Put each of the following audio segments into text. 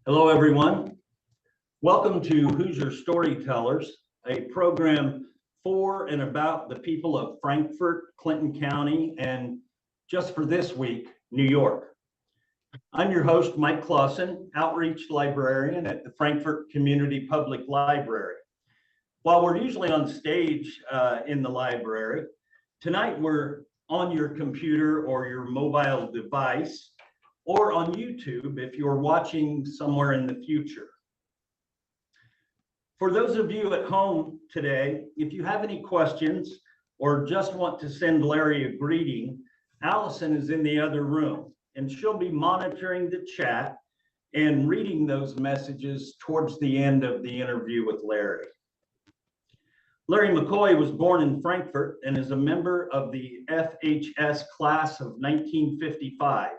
Hello, everyone. Welcome to Hoosier Storytellers, a program for and about the people of Frankfort, Clinton County, and just for this week, New York. I'm your host, Mike Clausen, Outreach Librarian at the Frankfort Community Public Library. While we're usually on stage in the library, tonight we're on your computer or your mobile device, or on YouTube if you're watching somewhere in the future. For those of you at home today, if you have any questions or just want to send Larry a greeting, Allison is in the other room and she'll be monitoring the chat and reading those messages towards the end of the interview with Larry. Larry McCoy was born in Frankfort and is a member of the FHS class of 1955.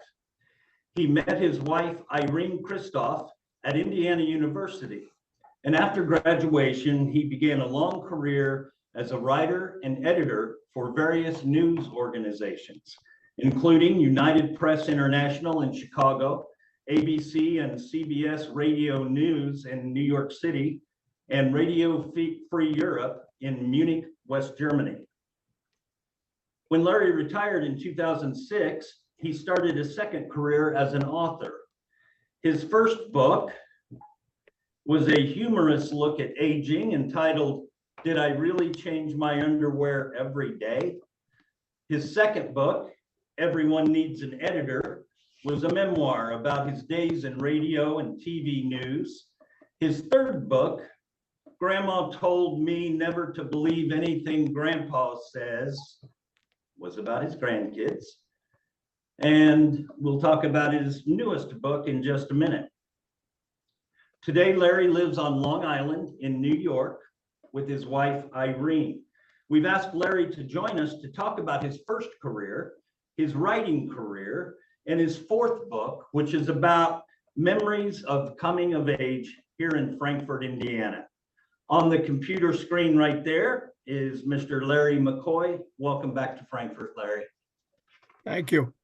He met his wife, Irene, at Indiana University. And after graduation, he began a long career as a writer and editor for various news organizations, including United Press International in Chicago, ABC and CBS Radio News in New York City, and Radio Free Europe in Munich, West Germany. When Larry retired in 2006, he started a second career as an author. His first book was a humorous look at aging entitled, "Did I Really Change My Underwear Every Day?" His second book, "Everyone Needs an Editor," was a memoir about his days in radio and TV news. His third book, "Grandma Told Me Never to Believe Anything Grandpa Says," was about his grandkids. And we'll talk about his newest book in just a minute. Today, Larry lives on Long Island in New York with his wife, Irene. We've asked Larry to join us to talk about his first career, his writing career, and his fourth book, which is about memories of coming of age here in Frankfort, Indiana. On the computer screen right there is Mr. Larry McCoy. Welcome back to Frankfort, Larry. Thank you.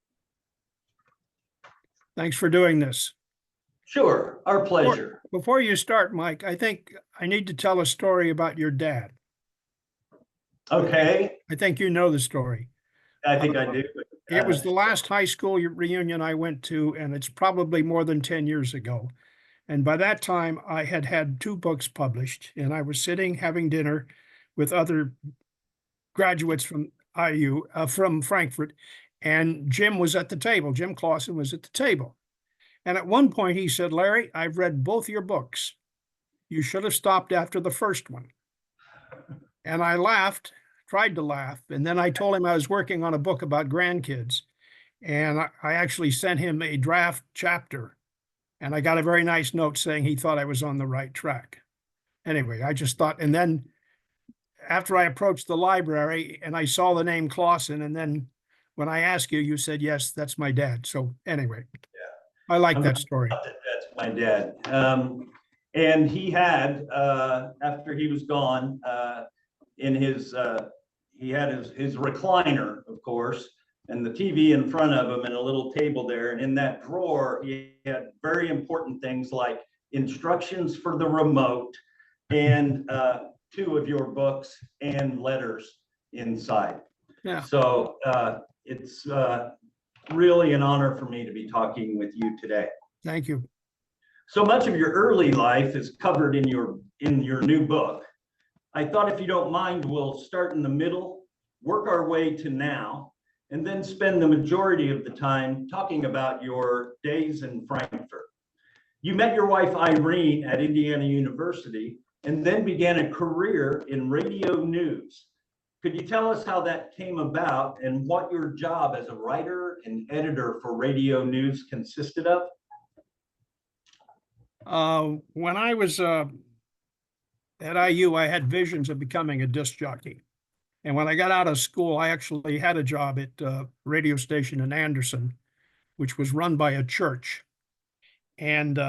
Thanks for doing this. Sure, our pleasure. Before you start, Mike, I think I need to tell a story about your dad. Okay. I think you know the story. I think I do. It was the last high school reunion I went to, and it's probably more than 10 years ago. And by that time, I had had 2 books published, and I was sitting having dinner with other graduates from IU, from Frankfurt, and Jim was at the table. Jim Clausen was at the table. And at one point he said, "Larry, I've read both your books. You should have stopped after the first one." And I laughed, tried to laugh. And then I told him I was working on a book about grandkids. And I actually sent him a draft chapter. And I got a very nice note saying he thought I was on the right track. Anyway, I just thought, and then after I approached the library and I saw the name Clausen, and then when I asked you, you said, "Yes, that's my dad." So anyway, yeah, I like that story. That's my dad. And he had, after he was gone, in his, he had his recliner, of course, and the TV in front of him and a little table there. And in that drawer, he had very important things like instructions for the remote and 2 of your books and letters inside. Yeah. So it's really an honor for me to be talking with you today. Thank you. So much of your early life is covered in your new book. I thought, if you don't mind, we'll start in the middle, work our way to now, and then spend the majority of the time talking about your days in Frankfort. You met your wife, Irene, at Indiana University, and then began a career in radio news. Could you tell us how that came about and what your job as a writer and editor for radio news consisted of? When I was at IU, I had visions of becoming a disc jockey. And when I got out of school, I actually had a job at a radio station in Anderson, which was run by a church. And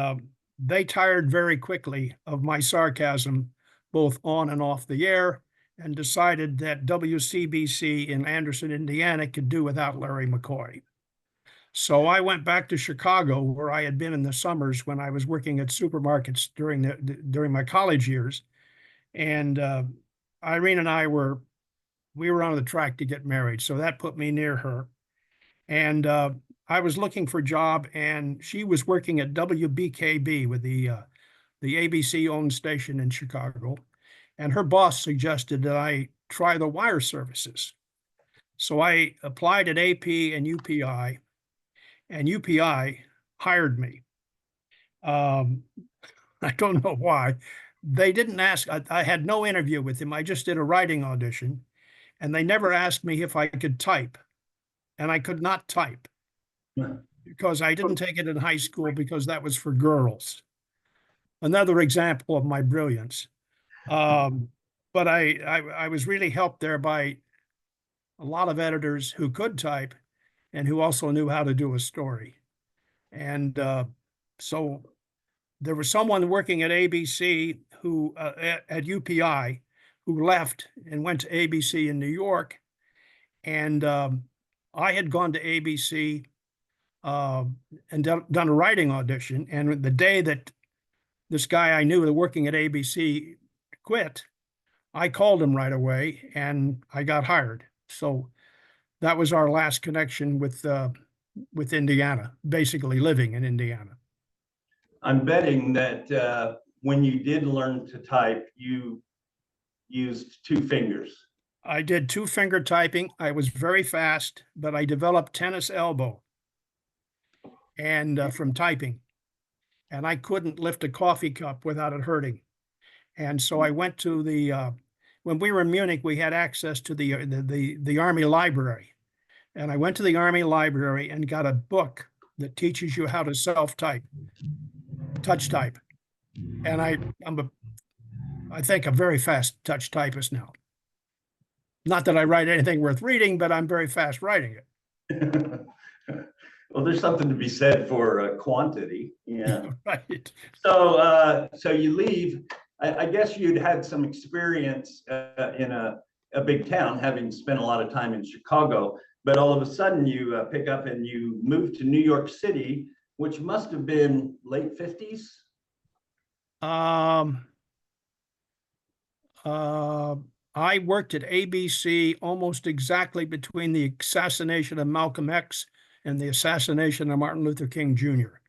they tired very quickly of my sarcasm, both on and off the air, and decided that WCBC in Anderson, Indiana could do without Larry McCoy. So I went back to Chicago, where I had been in the summers when I was working at supermarkets during my college years. And Irene and we were on the track to get married, so that put me near her. And I was looking for a job, and she was working at WBKB with the ABC owned station in Chicago. And her boss suggested that I try the wire services. So I applied at AP and UPI, and UPI hired me. I don't know why. They didn't ask, I had no interview with him. I just did a writing audition, and they never asked me if I could type. And I could not type because I didn't take it in high school because that was for girls. Another example of my brilliance. But I was really helped there by a lot of editors who could type and who also knew how to do a story. And so there was someone working at ABC who at UPI who left and went to ABC in New York. And I had gone to ABC and done a writing audition. And the day that this guy I knew working at ABC quit, I called him right away and I got hired. So that was our last connection with Indiana, basically living in Indiana. I'm betting that when you did learn to type, you used two fingers. I did two finger typing. I was very fast, but I developed tennis elbow and from typing, and I couldn't lift a coffee cup without it hurting. And so I went to when we were in Munich, we had access to the Army library. And I went to the Army library and got a book that teaches you how to self-type, touch type. And I think a very fast touch typist now. Not that I write anything worth reading, but I'm very fast writing it. Well, there's something to be said for quantity. Yeah. Right. So you leave. I guess you'd had some experience in a big town, having spent a lot of time in Chicago, but all of a sudden you pick up and you move to New York City, which must have been late 50s. I worked at ABC almost exactly between the assassination of Malcolm X and the assassination of Martin Luther King Jr.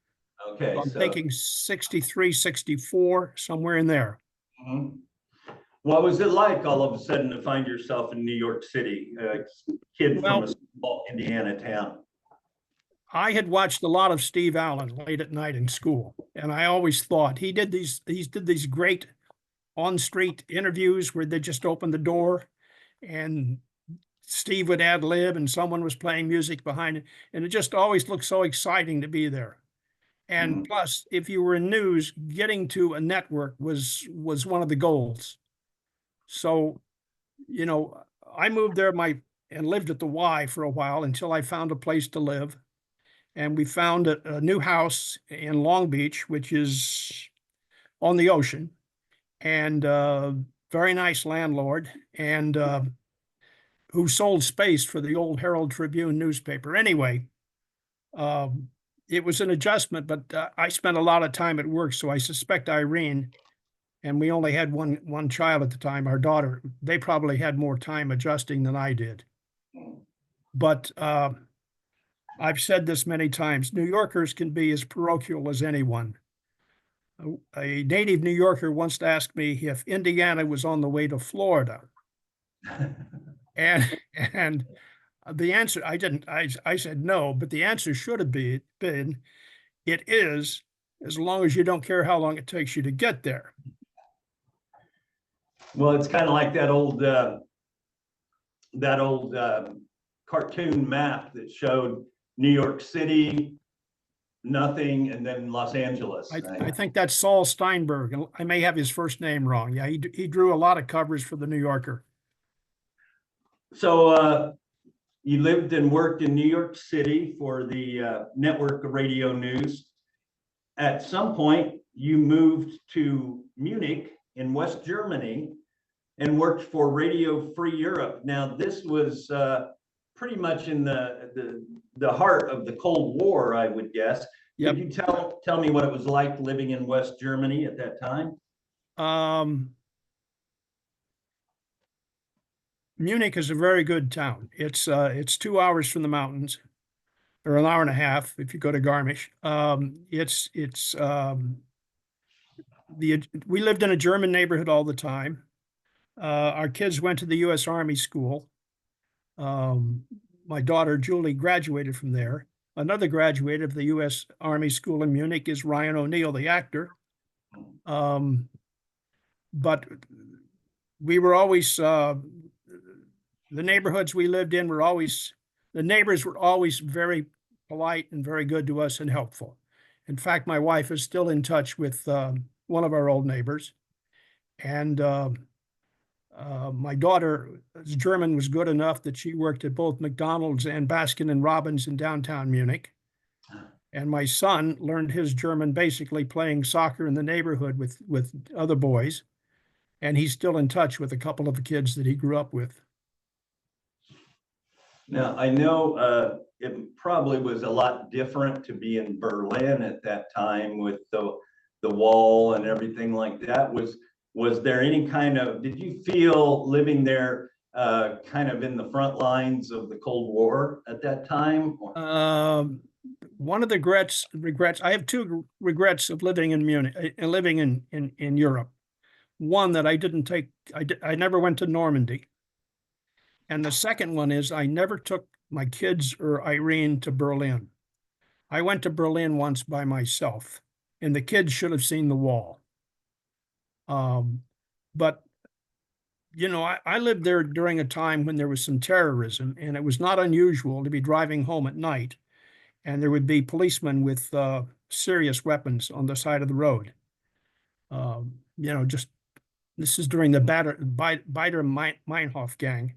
Okay. I'm thinking 63, 64, somewhere in there. Mm-hmm. What was it like all of a sudden to find yourself in New York City, a kid from a small Indiana town? I had watched a lot of Steve Allen late at night in school, and I always thought he did these great on-street interviews where they just opened the door and Steve would ad lib and someone was playing music behind it, and it just always looked so exciting to be there. And plus, if you were in news, getting to a network was one of the goals. So, you know, I moved there and lived at the Y for a while until I found a place to live. And we found a new house in Long Beach, which is on the ocean, and very nice landlord, and who sold space for the old Herald Tribune newspaper. Anyway, it was an adjustment, but I spent a lot of time at work, so I suspect Irene, and we only had one child at the time, our daughter, they probably had more time adjusting than I did. But I've said this many times, New Yorkers can be as parochial as anyone. A native New Yorker once asked me if Indiana was on the way to Florida. And the answer, I said no, but the answer should have been, it is, as long as you don't care how long it takes you to get there. Well, it's kind of like that old cartoon map that showed New York City, nothing, and then Los Angeles. I think that's Saul Steinberg. I may have his first name wrong. Yeah, he drew a lot of covers for the New Yorker. So you lived and worked in New York City for the network radio news. At some point, you moved to Munich in West Germany and worked for Radio Free Europe. Now, this was pretty much in the the heart of the Cold War, I would guess. Yep. Could you tell me what it was like living in West Germany at that time? Munich is a very good town. It's 2 hours from the mountains, or an hour and a half if you go to Garmisch. We lived in a German neighborhood all the time. Our kids went to the U.S. Army School. My daughter Julie graduated from there. Another graduate of the U.S. Army School in Munich is Ryan O'Neal, the actor. But we were always the neighborhoods we lived in were always, the neighbors were always very polite and very good to us and helpful. In fact, my wife is still in touch with one of our old neighbors. And my daughter's German was good enough that she worked at both McDonald's and Baskin and Robbins in downtown Munich. And my son learned his German basically playing soccer in the neighborhood with other boys. And he's still in touch with a couple of the kids that he grew up with. Now, I know it probably was a lot different to be in Berlin at that time with the wall and everything like that. Was there any kind of, did you feel living there kind of in the front lines of the Cold War at that time? One of the regrets, I have two regrets of living in Munich, living in Europe. One, that I didn't take, I never went to Normandy. And the second one is I never took my kids or Irene to Berlin. I went to Berlin once by myself, and the kids should have seen the wall. But, you know, I lived there during a time when there was some terrorism, and it was not unusual to be driving home at night, and there would be policemen with serious weapons on the side of the road. You know, just, this is during the Baader-Meinhof gang.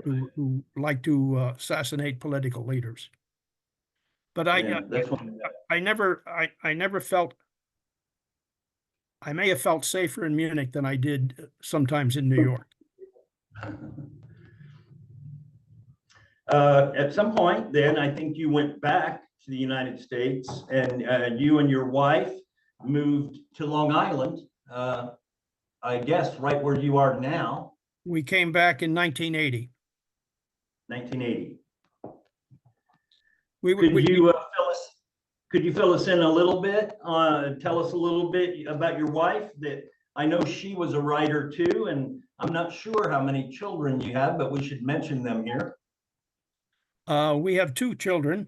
Who like to assassinate political leaders. But I never felt, I may have felt safer in Munich than I did sometimes in New York. At some point then, I think you went back to the United States, and you and your wife moved to Long Island, I guess right where you are now. We came back in 1980. 1980. Could you fill us in a little bit? Tell us a little bit about your wife. That I know she was a writer too, and I'm not sure how many children you have, but we should mention them here. We have two children.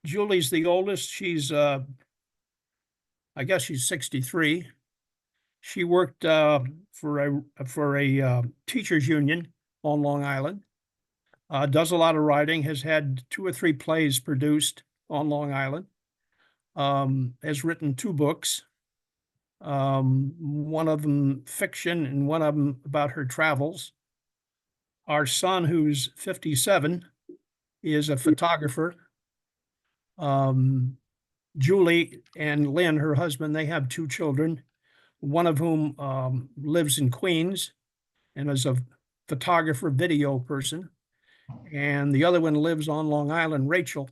Julie's the oldest. She's, I guess she's 63. She worked for a teachers union on Long Island. Does a lot of writing. Has had 2 or 3 plays produced on Long Island. Has written 2 books. One of them fiction and one of them about her travels. Our son, who's 57, is a photographer. Julie and Lynn, her husband, they have 2 children. One of whom lives in Queens and is a photographer, video person. And the other one lives on Long Island, Rachel.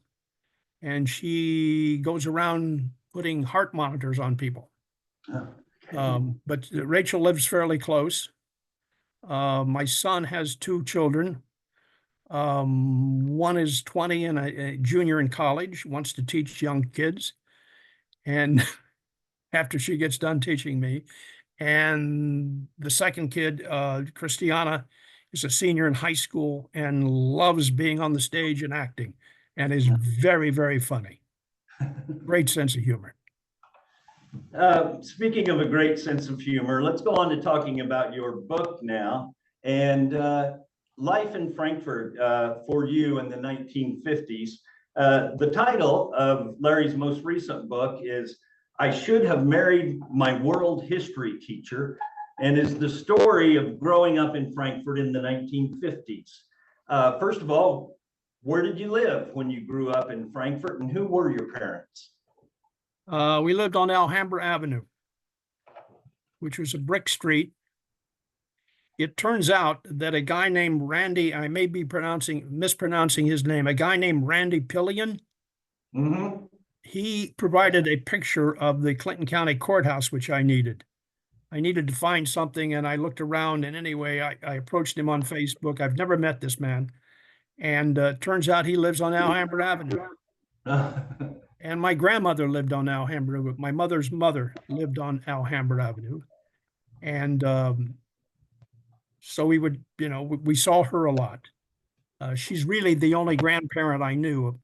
And she goes around putting heart monitors on people. But Rachel lives fairly close. My son has 2 children. One is 20 and a junior in college, wants to teach young kids. And after she gets done teaching me. And the second kid, Christiana, is a senior in high school and loves being on the stage and acting, and is very, very funny. Great sense of humor. Speaking of a great sense of humor, let's go on to talking about your book now. And life in Frankfort for you in the 1950s. The title of Larry's most recent book is I Should Have Married My World History Teacher, and is the story of growing up in Frankfort in the 1950s. First of all, where did you live when you grew up in Frankfort, and who were your parents? We lived on Alhambra Avenue, which was a brick street. it turns out that a guy named Randy, I may be mispronouncing his name, a guy named Randy Pillion, he provided a picture of the Clinton County Courthouse, which I needed. I needed to find something, and I looked around, and anyway, I approached him on Facebook. I've never met this man. And turns out he lives on Alhambra Avenue. And my grandmother lived on Alhambra. My mother's mother lived on Alhambra Avenue. And so we would, we saw her a lot. She's really the only grandparent I knew.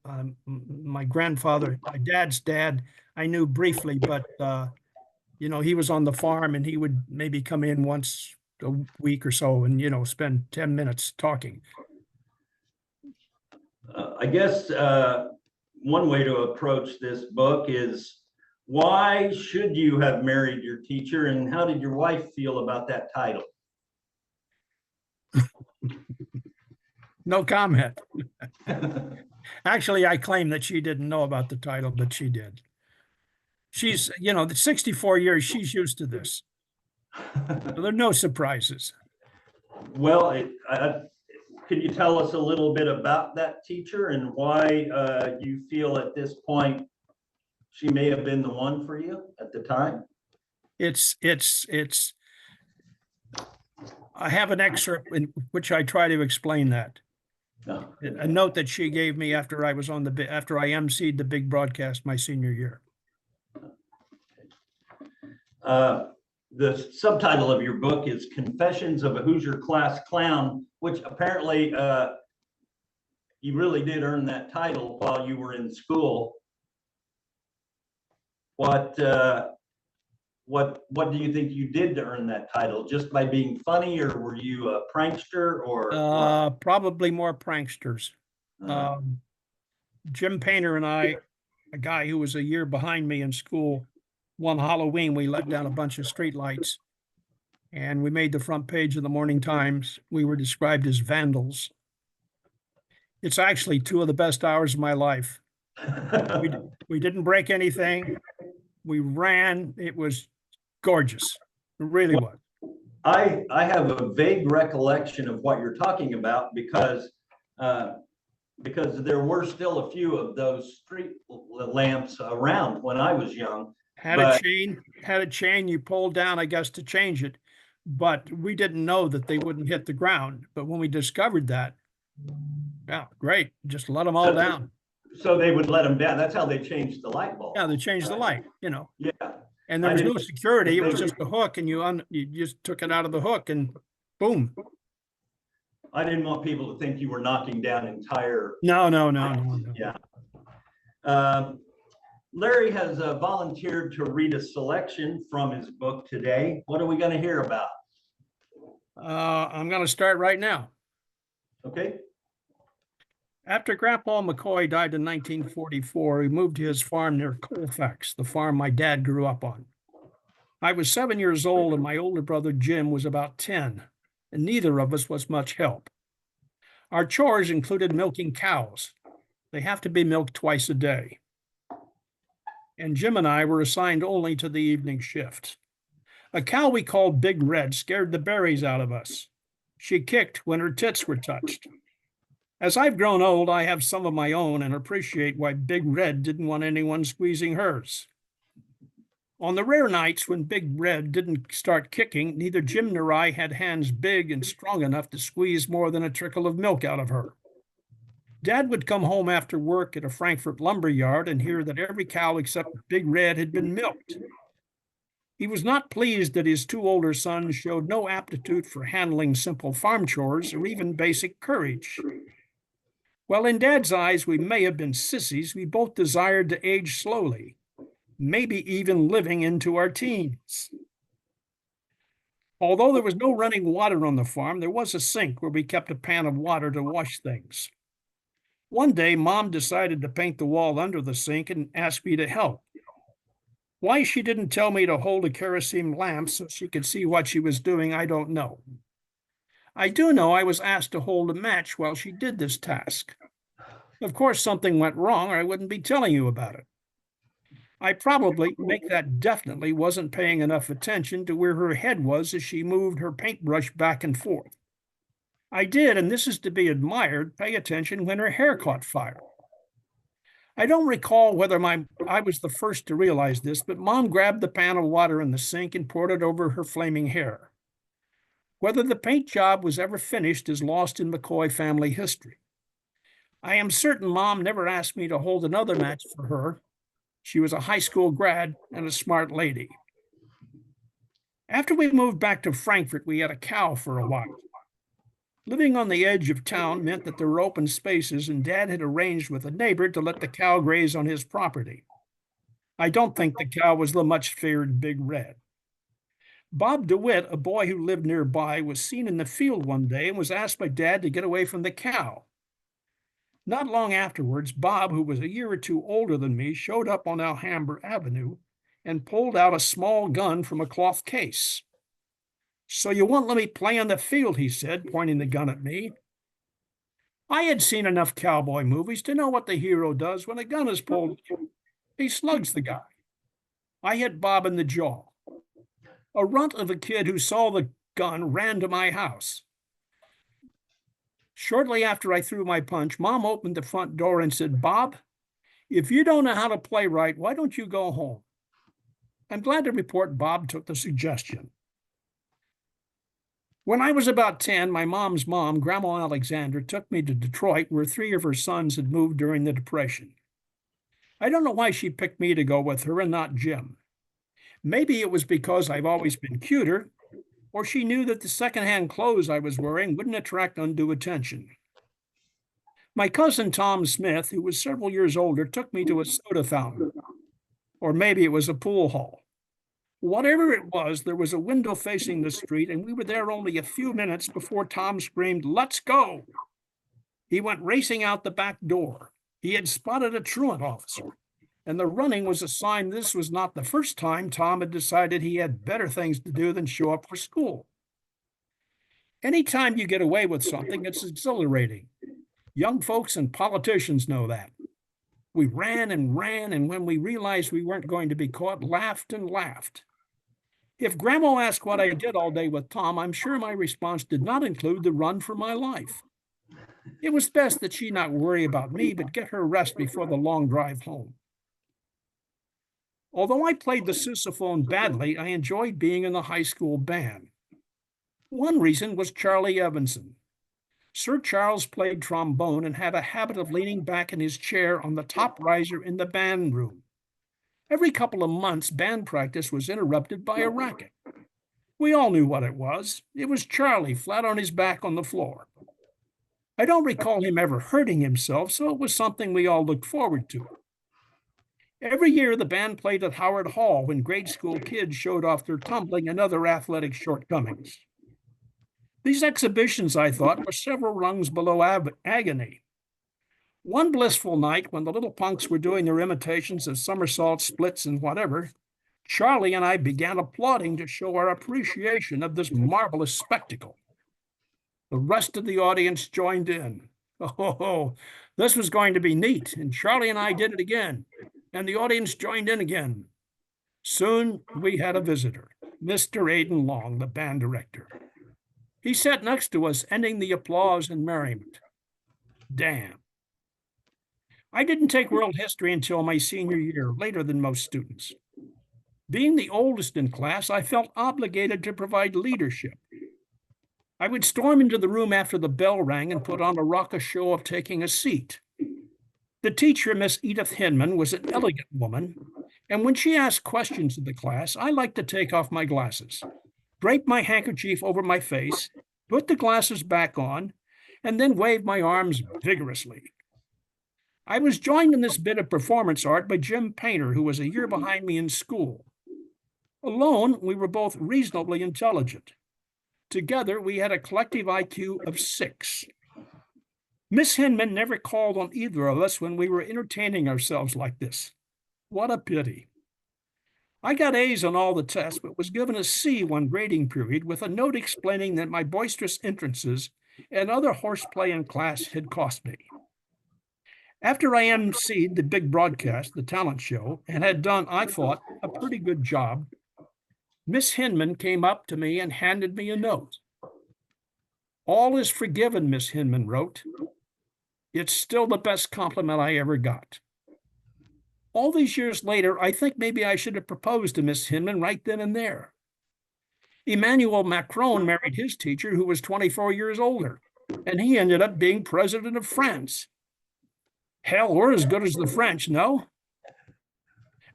My grandfather, my dad's dad, I knew briefly, but, he was on the farm and he would maybe come in once a week or so and, spend 10 minutes talking. I guess one way to approach this book is, why should you have married your teacher, and how did your wife feel about that title? No comment. Actually, I claim that she didn't know about the title, but she did. She's, the 64 years, she's used to this. So there are no surprises. Well, could you tell us a little bit about that teacher and why you feel at this point she may have been the one for you at the time? I have an excerpt in which I try to explain that. No. A note that she gave me after I emceed the big broadcast my senior year. The subtitle of your book is Confessions of a Hoosier Class Clown, which apparently you really did earn that title while you were in school. What do you think you did to earn that title? Just by being funny, or were you a prankster, or probably more pranksters. Jim Painter and I, a guy who was a year behind me in school, one Halloween, we let down a bunch of streetlights and we made the front page of the Morning Times. We were described as vandals. It's actually 2 of the best hours of my life. We didn't break anything. We ran. It was gorgeous. It really was. I have a vague recollection of what you're talking about because there were still a few of those street lamps around when I was young. Had a chain you pulled down, I guess, to change it. But we didn't know that they wouldn't hit the ground. But when we discovered that, yeah, great. Just let them all down. So they would let them down. That's how they changed the light bulb. Yeah, they changed the light, Yeah. And there was no security. It was just a hook, and you just took it out of the hook, and boom. I didn't want people to think you were knocking down entire. No. Yeah. Larry has volunteered to read a selection from his book today. What are we going to hear about? I'm going to start right now. Okay. After Grandpa McCoy died in 1944, he moved to his farm near Colfax, the farm my dad grew up on. I was 7 years old and my older brother Jim was about 10, and neither of us was much help. Our chores included milking cows. They have to be milked twice a day. And Jim and I were assigned only to the evening shift. A cow we called Big Red scared the berries out of us. She kicked when her tits were touched. As I've grown old, I have some of my own and appreciate why Big Red didn't want anyone squeezing hers. On the rare nights when Big Red didn't start kicking, neither Jim nor I had hands big and strong enough to squeeze more than a trickle of milk out of her. Dad would come home after work at a Frankfort lumber yard and hear that every cow except Big Red had been milked. He was not pleased that his 2 older sons showed no aptitude for handling simple farm chores or even basic courage. While in Dad's eyes we may have been sissies, we both desired to age slowly, maybe even living into our teens. Although there was no running water on the farm, there was a sink where we kept a pan of water to wash things. One day, Mom decided to paint the wall under the sink and asked me to help. Why she didn't tell me to hold a kerosene lamp so she could see what she was doing, I don't know. I do know I was asked to hold a match while she did this task. Of course, something went wrong, or I wouldn't be telling you about it. I probably, make that definitely, wasn't paying enough attention to where her head was as she moved her paintbrush back and forth. I did, and this is to be admired, pay attention when her hair caught fire. I don't recall whether I was the first to realize this, but Mom grabbed the pan of water in the sink and poured it over her flaming hair. Whether the paint job was ever finished is lost in McCoy family history. I am certain Mom never asked me to hold another match for her. She was a high school grad and a smart lady. After we moved back to Frankfort, we had a cow for a while. Living on the edge of town meant that there were open spaces, and Dad had arranged with a neighbor to let the cow graze on his property. I don't think the cow was the much feared Big Red. Bob DeWitt, a boy who lived nearby, was seen in the field one day and was asked by Dad to get away from the cow. Not long afterwards, Bob, who was a year or two older than me, showed up on Alhambra Avenue and pulled out a small gun from a cloth case. "So you won't let me play in the field," he said, pointing the gun at me. I had seen enough cowboy movies to know what the hero does when a gun is pulled. He slugs the guy. I hit Bob in the jaw. A runt of a kid who saw the gun ran to my house. Shortly after I threw my punch, Mom opened the front door and said, "Bob, if you don't know how to play right, why don't you go home?" I'm glad to report Bob took the suggestion. When I was about 10, my mom's mom, Grandma Alexander, took me to Detroit, where 3 of her sons had moved during the Depression. I don't know why she picked me to go with her and not Jim. Maybe it was because I've always been cuter, or she knew that the secondhand clothes I was wearing wouldn't attract undue attention. My cousin Tom Smith, who was several years older, took me to a soda fountain, or maybe it was a pool hall. Whatever it was, there was a window facing the street, and we were there only a few minutes before Tom screamed, "Let's go!" He went racing out the back door. He had spotted a truant officer, and the running was a sign this was not the first time Tom had decided he had better things to do than show up for school. Anytime you get away with something, it's exhilarating. Young folks and politicians know that. We ran and ran, and when we realized we weren't going to be caught, laughed and laughed. If Grandma asked what I did all day with Tom, I'm sure my response did not include the run for my life. It was best that she not worry about me, but get her rest before the long drive home. Although I played the sousaphone badly, I enjoyed being in the high school band. One reason was Charlie Evanson. Sir Charles played trombone and had a habit of leaning back in his chair on the top riser in the band room. Every couple of months, band practice was interrupted by a racket. We all knew what it was. It was Charlie flat on his back on the floor. I don't recall him ever hurting himself, so it was something we all looked forward to. Every year, the band played at Howard Hall when grade school kids showed off their tumbling and other athletic shortcomings. These exhibitions, I thought, were several rungs below agony. One blissful night, when the little punks were doing their imitations of somersaults, splits, and whatever, Charlie and I began applauding to show our appreciation of this marvelous spectacle. The rest of the audience joined in. Oh, this was going to be neat, and Charlie and I did it again, and the audience joined in again. Soon we had a visitor, Mr. Aidan Long, the band director. He sat next to us, ending the applause and merriment. Damn. I didn't take world history until my senior year, later than most students. Being the oldest in class, I felt obligated to provide leadership. I would storm into the room after the bell rang and put on a raucous show of taking a seat. The teacher, Miss Edith Hinman, was an elegant woman, and when she asked questions of the class, I liked to take off my glasses, drape my handkerchief over my face, put the glasses back on, and then wave my arms vigorously. I was joined in this bit of performance art by Jim Painter, who was a year behind me in school. Alone, we were both reasonably intelligent. Together, we had a collective IQ of 6. Miss Hinman never called on either of us when we were entertaining ourselves like this. What a pity. I got A's on all the tests, but was given a C one grading period with a note explaining that my boisterous entrances and other horseplay in class had cost me. After I emceed the big broadcast, the talent show, and had done, I thought, a pretty good job, Miss Hinman came up to me and handed me a note. "All is forgiven," Miss Hinman wrote. "It's still the best compliment I ever got." All these years later, I think maybe I should have proposed to Miss Hinman right then and there. Emmanuel Macron married his teacher, who was 24 years older, and he ended up being president of France. Hell, we're as good as the French, no?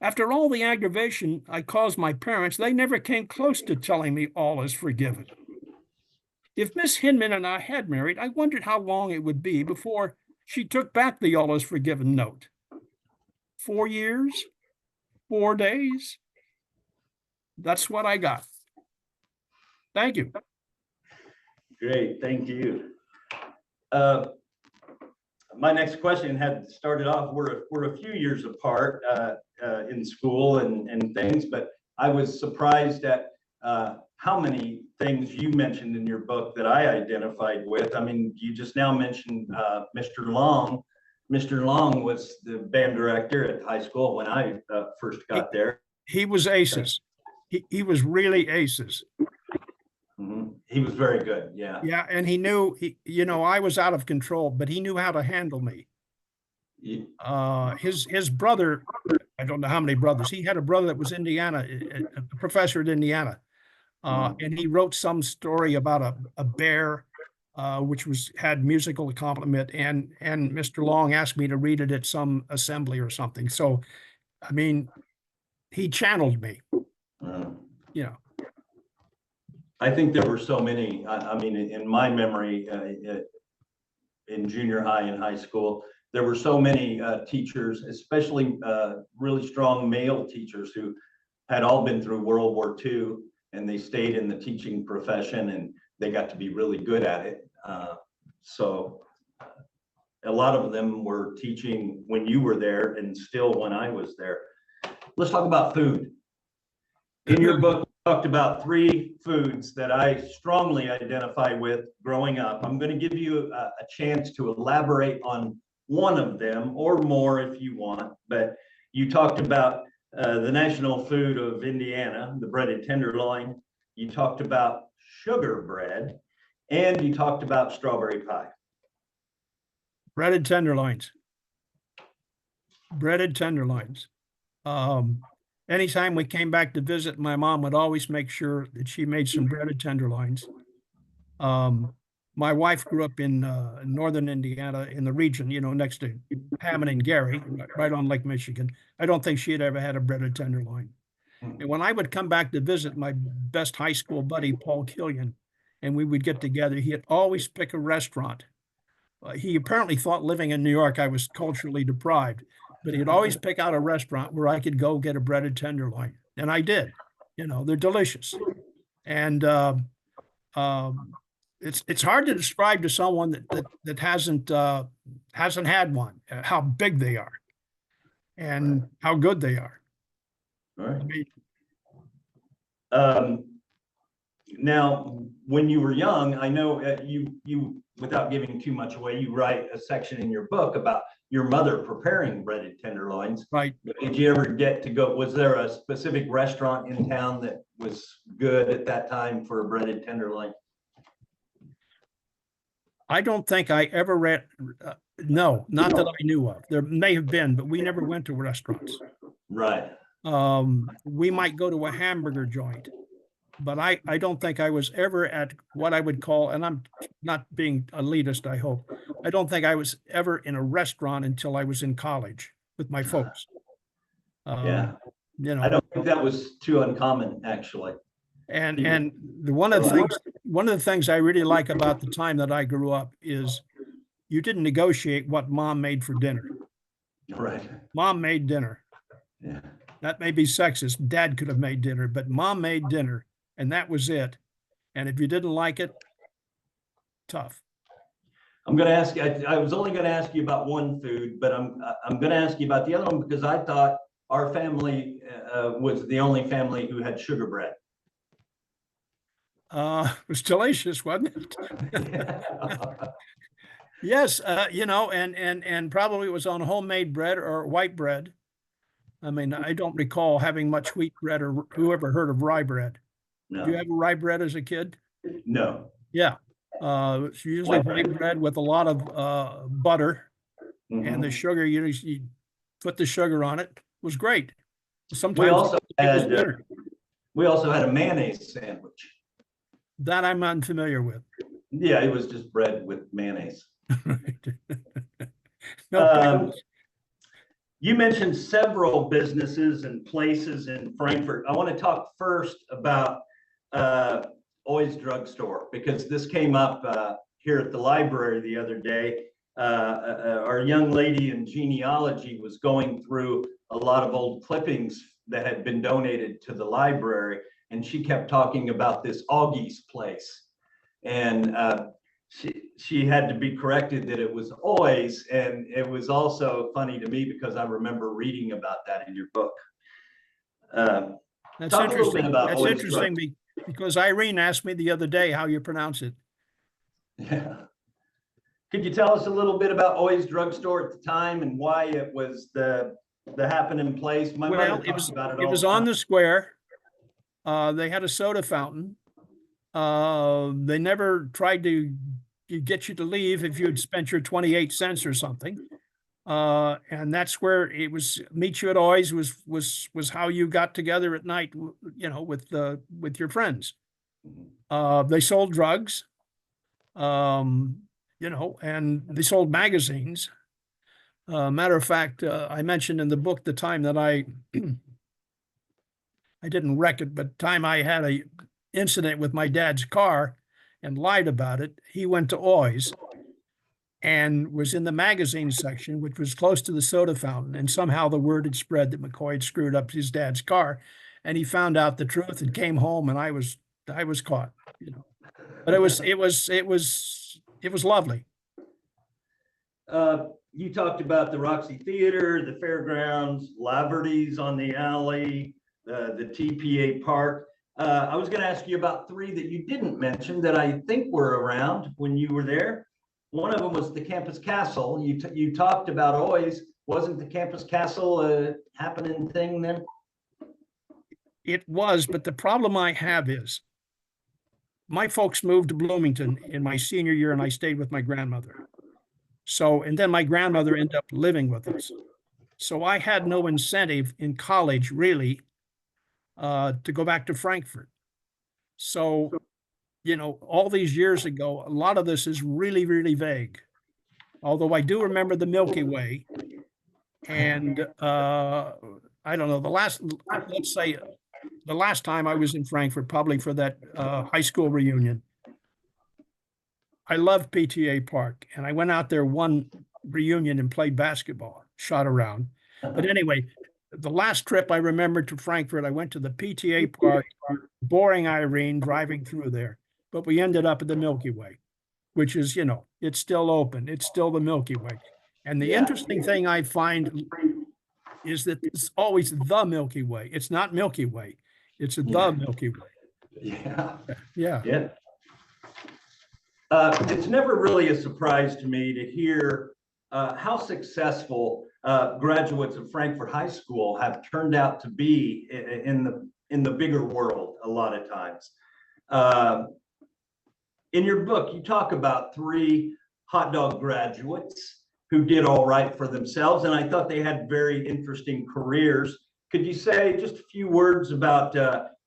After all the aggravation I caused my parents, they never came close to telling me all is forgiven. If Miss Hinman and I had married, I wondered how long it would be before she took back the all is forgiven note. 4 years? 4 days? That's what I got. Thank you. Great, thank you. My next question had started off, we're a few years apart in school and things, but I was surprised at how many things you mentioned in your book that I identified with. I mean, you just now mentioned Mr. Long. Mr. Long was the band director at high school when I first got there. He was aces. He was really aces. Mm-hmm. He was very good. Yeah. Yeah. And he knew, I was out of control, but he knew how to handle me. Yeah. His brother, I don't know how many brothers. He had a brother that was Indiana, a professor at Indiana. And he wrote some story about a bear, which had musical accompaniment. And Mr. Long asked me to read it at some assembly or something. So, I mean, he channeled me, I think there were so many, I mean, in my memory, in junior high and high school, there were so many teachers, especially really strong male teachers who had all been through World War II, and they stayed in the teaching profession and they got to be really good at it. So a lot of them were teaching when you were there and still when I was there. Let's talk about food. In your book, you talked about 3 foods that I strongly identify with growing up. I'm going to give you a chance to elaborate on one of them or more if you want, but you talked about the national food of Indiana, the breaded tenderloin. You talked about sugar bread, and you talked about strawberry pie. Breaded tenderloins. Breaded tenderloins. Anytime we came back to visit, my mom would always make sure that she made some breaded tenderloins. My wife grew up in northern Indiana in the region, next to Hammond and Gary, right on Lake Michigan. I don't think she had ever had a breaded tenderloin. And when I would come back to visit my best high school buddy, Paul Killian, and we would get together, he'd always pick a restaurant. He apparently thought living in New York, I was culturally deprived, but he'd always pick out a restaurant where I could go get a breaded tenderloin. And I did. They're delicious. And it's hard to describe to someone that hasn't had one, how big they are and how good they are. All right. Now, when you were young, I know you, without giving too much away, you write a section in your book about your mother preparing breaded tenderloins. Right. Did you ever get to go? Was there a specific restaurant in town that was good at that time for a breaded tenderloin? I don't think I ever read. No, not that I knew of. There may have been, but we never went to restaurants. Right. We might go to a hamburger joint, but I don't think I was ever at what I would call, and I'm not being elitist, I hope. I don't think I was ever in a restaurant until I was in college with my folks. Yeah. I don't think that was too uncommon, actually. And one of the things I really like about the time that I grew up is you didn't negotiate what mom made for dinner. Right. Mom made dinner. Yeah. That may be sexist. Dad could have made dinner, but mom made dinner, and that was it. And if you didn't like it, tough. I'm going to ask you, I was only going to ask you about one food, but I'm going to ask you about the other one because I thought our family was the only family who had sugar bread. It was delicious, wasn't it? Yes, and probably it was on homemade bread or white bread. I mean, I don't recall having much wheat bread or whoever heard of rye bread. Did you No, have a rye bread as a kid? no. Yeah. It's usually White white bread. bread with a lot of butter and the Mhm. sugar. You put the sugar on it. It was great. We Sometimes also it was had dinner. we also had a mayonnaise sandwich. That I'm unfamiliar with. Yeah, it was just bread with mayonnaise. Okay. Um, you mentioned several businesses and places in Frankfort. I want to talk first about uh, Oy's Drugstore because this came up here at the library the other day. Our young lady in genealogy was going through a lot of old clippings that had been donated to the library, and she kept talking about this Augie's place. And she had to be corrected that it was Oy's, and it was also funny to me because I remember reading about that in your book. Uh, That's Talk a little bit interesting. about That's Oy's interesting Drug. because Irene asked me the other day how you pronounce it. Yeah. Could you tell us a little bit about Oy's Drugstore at the time and why it was the happening place? My Well, mother talks about it it all was the on time. the square. They had a soda fountain. They never tried to get you to leave if you had spent your 28 cents or something. And that's where it was. Meet you at Always was how you got together at night, with your friends. They sold drugs, um, and they sold magazines. Matter of fact, I mentioned in the book the time that I didn't wreck it, but the time I had a incident with my dad's car and lied about it. He went to Oy's and was in the magazine section, which was close to the soda fountain. And somehow the word had spread that McCoy had screwed up his dad's car. And he found out the truth and came home, and I was caught. But it was lovely. You talked about the Roxy Theater, the fairgrounds, Laverty's on the alley, the TPA Park. I was going to ask you about three that you didn't mention that I think were around when you were there. One of them was the campus castle. You talked about always. Wasn't the campus castle a happening thing then? It was, but the problem I have is my folks moved to Bloomington in my senior year, and I stayed with my grandmother. So, and then my grandmother ended up living with us. So I had no incentive in college really to go back to Frankfort. So, all these years ago, a lot of this is really, really vague. Although I do remember the Milky Way, and I don't know let's say the last time I was in Frankfort, probably for that high school reunion. I loved PTA Park, and I went out there one reunion and played basketball, shot around. But anyway, the last trip I remember to Frankfort, I went to the PTA Park, boring Irene driving through there. But we ended up at the Milky Way, which is, it's still open. It's still the Milky Way. And the Yeah. interesting thing I find is that it's always the Milky Way. It's not Milky Way. It's the Milky Way. Yeah. Yeah. Yeah. It's never really a surprise to me to hear how successful graduates of Frankfort High School have turned out to be in the bigger world a lot of times. In your book, you talk about three hot dog graduates who did all right for themselves, and I thought they had very interesting careers. Could you say just a few words about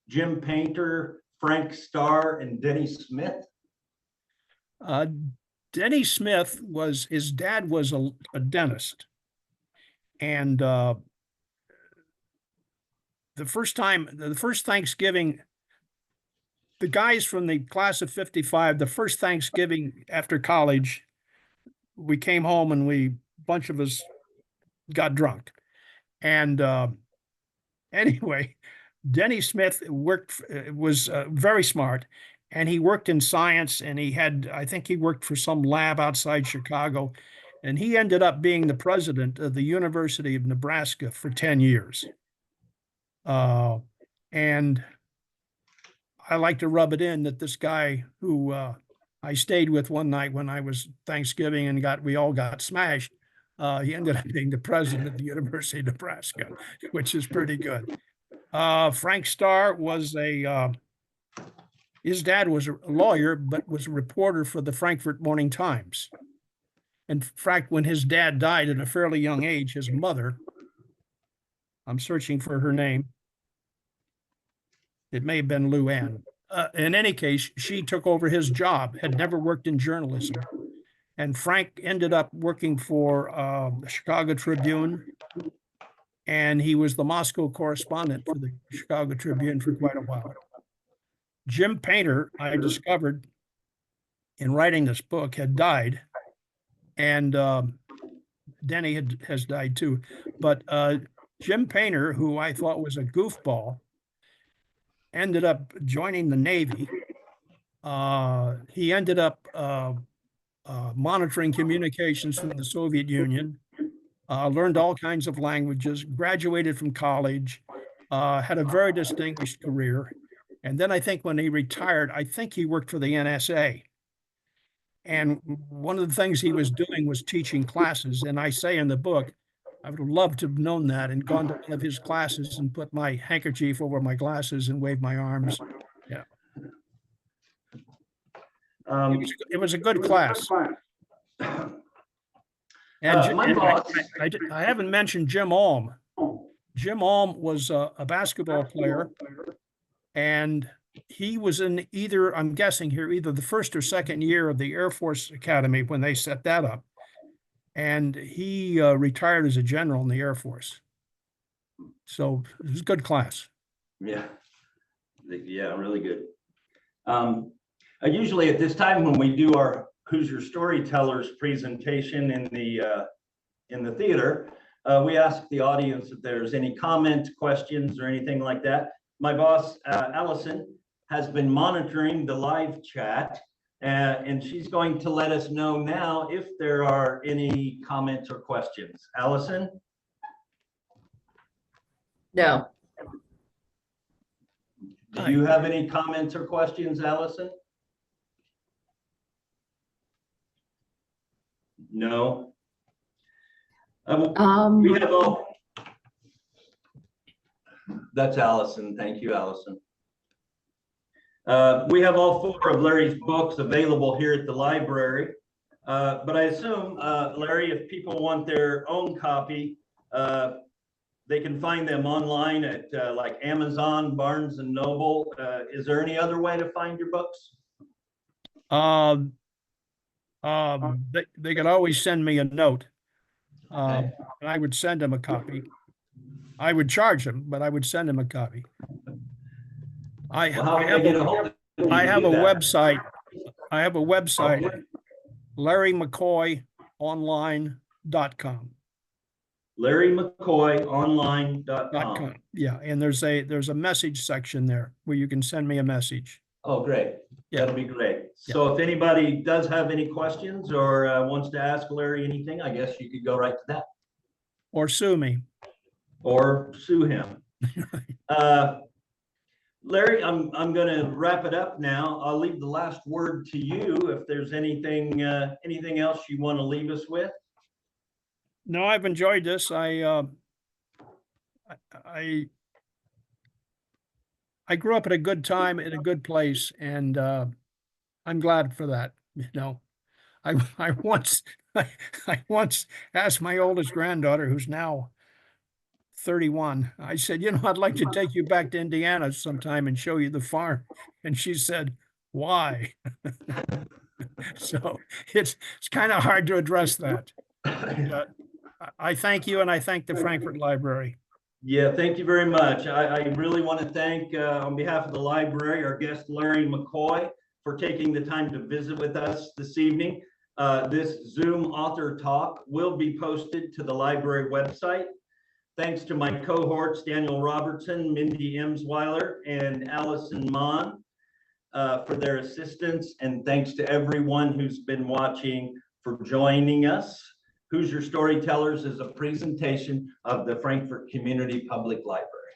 Jim Painter, Frank Starr, and Denny Smith? Uh, Denny Smith his dad was a dentist. And the first Thanksgiving, the guys from the class of 55, the first Thanksgiving after college, we came home and a bunch of us got drunk. And anyway, Denny Smith was very smart, and he worked in science, and I think he worked for some lab outside Chicago, and he ended up being the president of the University of Nebraska for 10 years. And I like to rub it in that this guy who I stayed with one night when I was Thanksgiving and we all got smashed. He ended up being the president of the University of Nebraska, which is pretty good. Frank Starr was his dad was a lawyer, but was a reporter for the Frankfort Morning Times. In fact, when his dad died at a fairly young age, his mother, I'm searching for her name. It may have been Lou Ann. In any case, she took over his job, had never worked in journalism. And Frank ended up working for the Chicago Tribune. And he was the Moscow correspondent for the Chicago Tribune for quite a while. Jim Painter, I discovered in writing this book, had died. And Denny has died too. But Jim Painter, who I thought was a goofball, ended up joining the Navy. He ended up monitoring communications from the Soviet Union, learned all kinds of languages, graduated from college, had a very distinguished career. And then I think when he retired, I think he worked for the NSA. And one of the things he was doing was teaching classes. And I say in the book, I would have loved to have known that and gone to one of his classes and put my handkerchief over my glasses and waved my arms. Yeah. It was a good class. And, my boss, I haven't mentioned Jim Alm. Jim Alm was a basketball player, and he was in either, I'm guessing here, either the first or second year of the Air Force Academy when they set that up. And he retired as a general in the Air Force. So it was a good class. yeah, really good. Usually at this time when we do our Hoosier Storytellers presentation in the theater, we ask the audience if there's any comments, questions, or anything like that. My boss, Allison, has been monitoring the live chat, and she's going to let us know now if there are any comments or questions. Allison? No. Do you have any comments or questions, Allison? No. We have all. That's Allison. Thank you, Allison. We have all 4 of Larry's books available here at the library. But I assume, Larry, if people want their own copy, they can find them online at like Amazon, Barnes and Noble. Is there any other way to find your books? They could always send me a note. Okay. And I would send them a copy. I would charge them, but I would send them a copy. I have a website. I have a website, Okay. LarryMcCoyOnline.com. LarryMcCoyOnline.com. Yeah, and there's a message section there where you can send me a message. Oh, great. Yeah. That'll be great. Yeah. So if anybody does have any questions or wants to ask Larry anything, I guess you could go right to that. Or sue me. Or sue him. Larry, I'm going to wrap it up now. I'll leave the last word to you. If there's anything else you want to leave us with. No, I've enjoyed this. I grew up at a good time in a good place, and I'm glad for that. You know, I once asked my oldest granddaughter, who's now 31, I said, you know, I'd like to take you back to Indiana sometime and show you the farm. And she said, why? So it's kind of hard to address that. I thank you, and I thank the Frankfort Library. Yeah, thank you very much. I really want to thank, on behalf of the library, our guest Larry McCoy for taking the time to visit with us this evening. This Zoom author talk will be posted to the library website. Thanks to my cohorts, Daniel Robertson, Mindy Emsweiler, and Allison Mon for their assistance. And thanks to everyone who's been watching for joining us. Hoosier Storytellers is a presentation of the Frankfort Community Public Library.